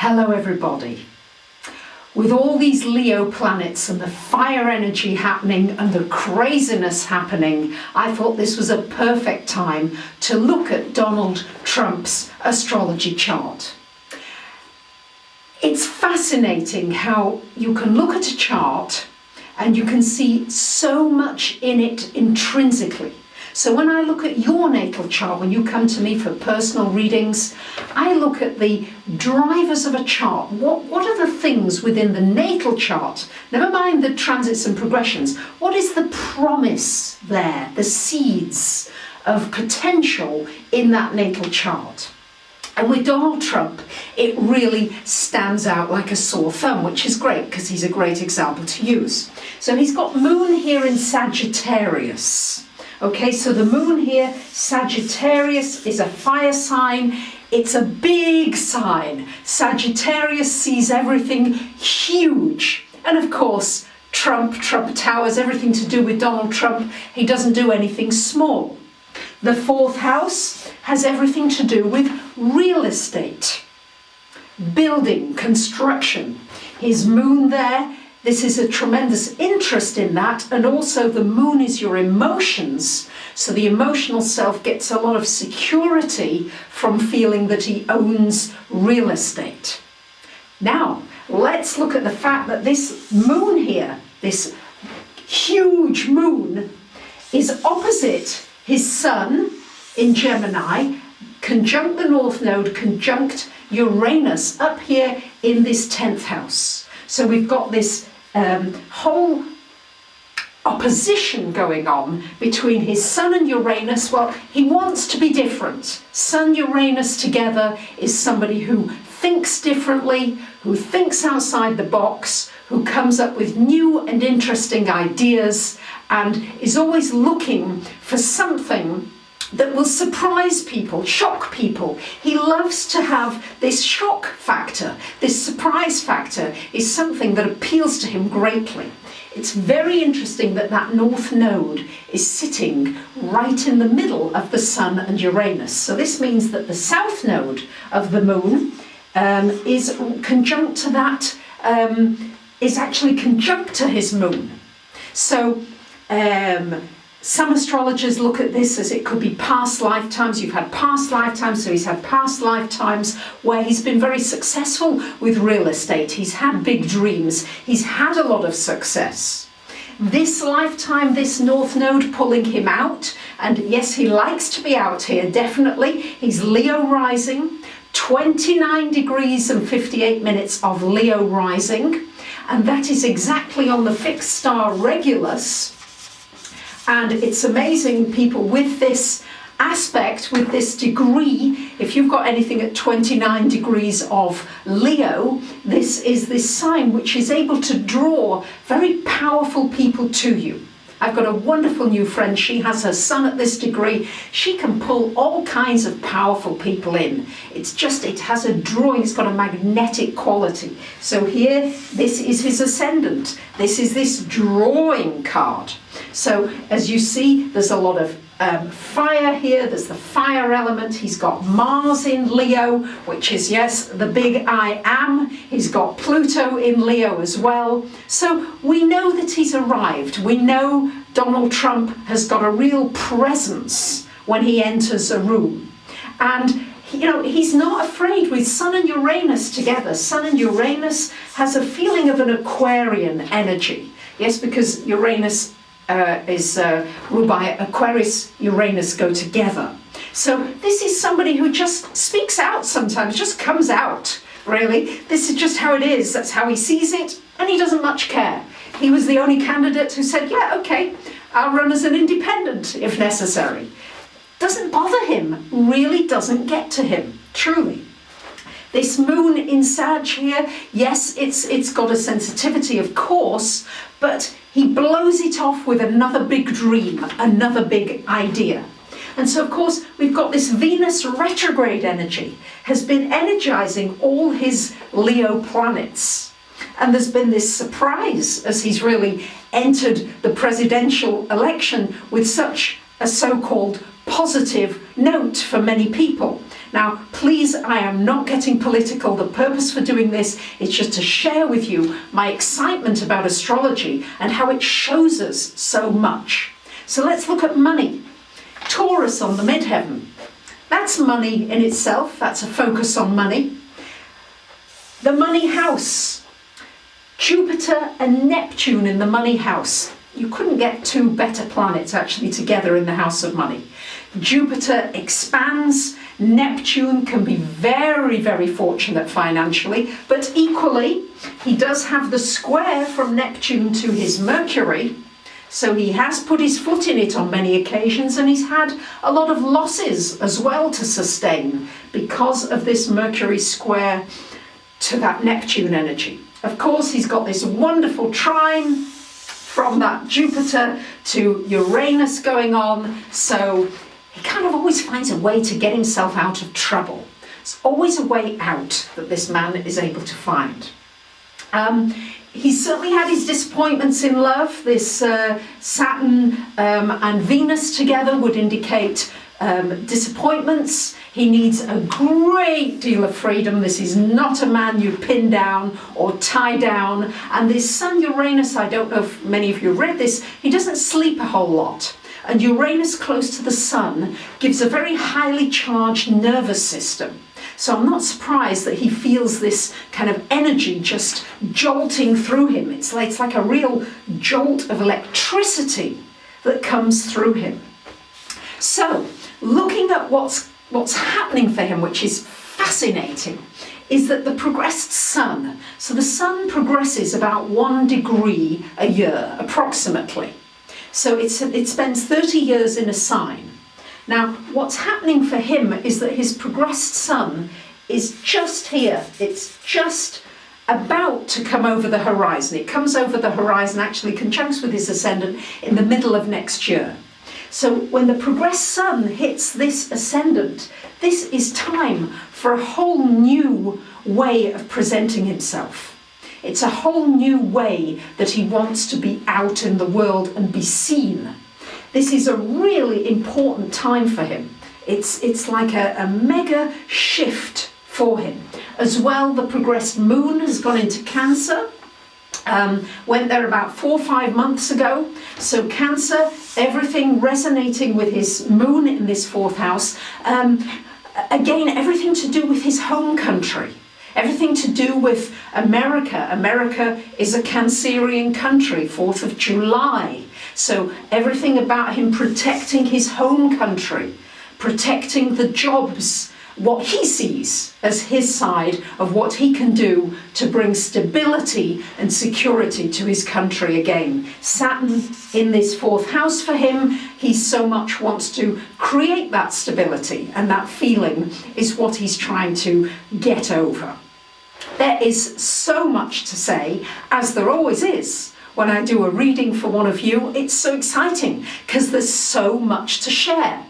Hello everybody. With all these Leo planets and the fire energy happening and the craziness happening, I thought this was a perfect time to look at Donald Trump's astrology chart. It's fascinating how you can look at a chart and you can see so much in it intrinsically. So when I look at your natal chart, when you come to me for personal readings, I look at the drivers of a chart. What are the things within the natal chart? Never mind the transits and progressions. What is the promise there, the seeds of potential in that natal chart? And with Donald Trump, it really stands out like a sore thumb, which is great because he's a great example to use. So he's got Moon here in Sagittarius. Okay, so the Moon here, Sagittarius, is a fire sign. It's a big sign. Sagittarius sees everything huge. And of course, Trump Towers, everything to do with Donald Trump. He doesn't do anything small. The fourth house has everything to do with real estate, building, construction. His Moon there. This is a tremendous interest in that, and also the Moon is your emotions, so the emotional self gets a lot of security from feeling that he owns real estate. Now, let's look at the fact that this Moon here, this huge Moon, is opposite his Sun in Gemini, conjunct the North Node, conjunct Uranus up here in this 10th house. So we've got this whole opposition going on between his Sun and Uranus. Well, he wants to be different. Sun, Uranus together is somebody who thinks differently, who thinks outside the box, who comes up with new and interesting ideas, and is always looking for something that will surprise people, shock people. He loves to have this shock factor, this surprise factor is something that appeals to him greatly. It's very interesting that that North Node is sitting right in the middle of the Sun and Uranus. So this means that the South Node of the Moon is conjunct to that, is actually conjunct to his Moon. So, some astrologers look at this as it could be past lifetimes. You've had past lifetimes, so he's had past lifetimes where he's been very successful with real estate. He's had big dreams. He's had a lot of success. This lifetime, this North Node pulling him out, and yes, he likes to be out here, definitely. He's Leo rising, 29 degrees and 58 minutes of Leo rising, and that is exactly on the fixed star Regulus. And it's amazing, people, with this aspect, with this degree, if you've got anything at 29 degrees of Leo, this is this sign which is able to draw very powerful people to you. I've got a wonderful new friend. She has her Sun at this degree. She can pull all kinds of powerful people in. It's just, it has a drawing, it's got a magnetic quality. So here, this is his ascendant. This is this drawing card. So as you see, there's a lot of fire here. There's the fire element. He's got Mars in Leo, which is, yes, the big I am. He's got Pluto in Leo as well. So we know that he's arrived. We know Donald Trump has got a real presence when he enters a room. And you know, he's not afraid with Sun and Uranus together. Sun and Uranus has a feeling of an Aquarian energy. Yes, because Uranus is ruled by Aquarius, Uranus go together. So this is somebody who just speaks out sometimes, just comes out, really. This is just how it is. That's how he sees it, and he doesn't much care. He was the only candidate who said, yeah, okay, I'll run as an independent if necessary. Doesn't bother him, really doesn't get to him, truly. This Moon in Sag here, yes, it's got a sensitivity, of course, but he blows it off with another big dream, another big idea. And so, of course, we've got this Venus retrograde energy, has been energizing all his Leo planets. And there's been this surprise as he's really entered the presidential election with such a so-called positive note for many people. Now, please, I am not getting political. The purpose for doing this is just to share with you my excitement about astrology and how it shows us so much. So let's look at money. Taurus on the midheaven. That's money in itself. That's a focus on money. The money house. Jupiter and Neptune in the money house. You couldn't get two better planets actually together in the house of money. Jupiter expands. Neptune can be very, very fortunate financially, but equally, he does have the square from Neptune to his Mercury, so he has put his foot in it on many occasions, and he's had a lot of losses as well to sustain because of this Mercury square to that Neptune energy. Of course, he's got this wonderful trine from that Jupiter to Uranus going on, so he kind of always finds a way to get himself out of trouble. There's always a way out that this man is able to find. He certainly had his disappointments in love. This Saturn and Venus together would indicate disappointments. He needs a great deal of freedom. This is not a man you pin down or tie down. And this Sun Uranus, I don't know if many of you read this, he doesn't sleep a whole lot. And Uranus close to the Sun gives a very highly charged nervous system. So I'm not surprised that he feels this kind of energy just jolting through him. It's like a real jolt of electricity that comes through him. So looking at what's happening for him, which is fascinating, is that the progressed Sun, so the Sun progresses about 1 degree a year, approximately. So it spends 30 years in a sign. Now, what's happening for him is that his progressed Sun is just here. It's just about to come over the horizon. It comes over the horizon, actually conjuncts with his ascendant in the middle of next year. So when the progressed Sun hits this ascendant, this is time for a whole new way of presenting himself. It's a whole new way that he wants to be out in the world and be seen. This is a really important time for him. It's like a mega shift for him. As well, the progressed Moon has gone into Cancer. Went there about 4 or 5 months ago. So Cancer, everything resonating with his Moon in this 4th house. Again, everything to do with his home country. Everything to do with America. America is a Cancerian country, 4th of July. So everything about him protecting his home country, protecting the jobs, what he sees as his side of what he can do to bring stability and security to his country again. Saturn in this 4th house for him, he so much wants to create that stability, and that feeling is what he's trying to get over. There is so much to say, as there always is. When I do a reading for one of you, it's so exciting because there's so much to share.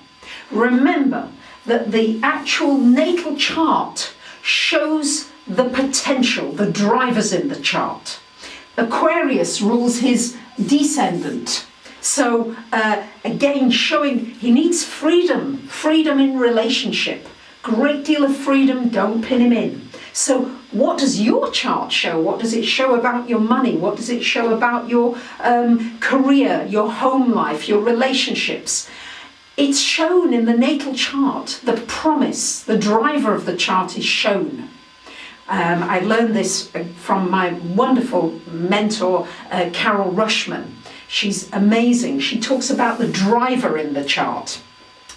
Remember that the actual natal chart shows the potential, the drivers in the chart. Aquarius rules his descendant. So again, showing he needs freedom in relationship. Great deal of freedom, don't pin him in. So what does your chart show? What does it show about your money? What does it show about your career, your home life, your relationships? It's shown in the natal chart. The promise, the driver of the chart is shown. I learned this from my wonderful mentor, Carol Rushman. She's amazing. She talks about the driver in the chart.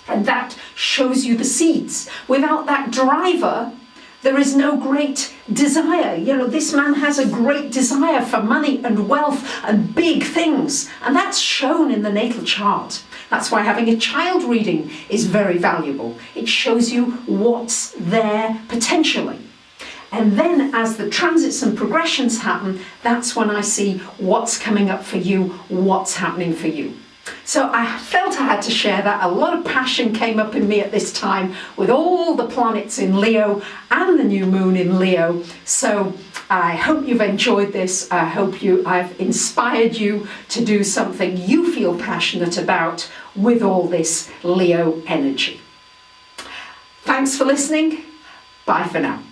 And that shows you the seeds. Without that driver, there is no great desire. You know, this man has a great desire for money and wealth and big things. And that's shown in the natal chart. That's why having a child reading is very valuable. It shows you what's there potentially. And then as the transits and progressions happen, that's when I see what's coming up for you, what's happening for you. So I felt I had to share that. A lot of passion came up in me at this time with all the planets in Leo and the new moon in Leo. So I hope you've enjoyed this. I hope I've inspired you to do something you feel passionate about with all this Leo energy. Thanks for listening. Bye for now.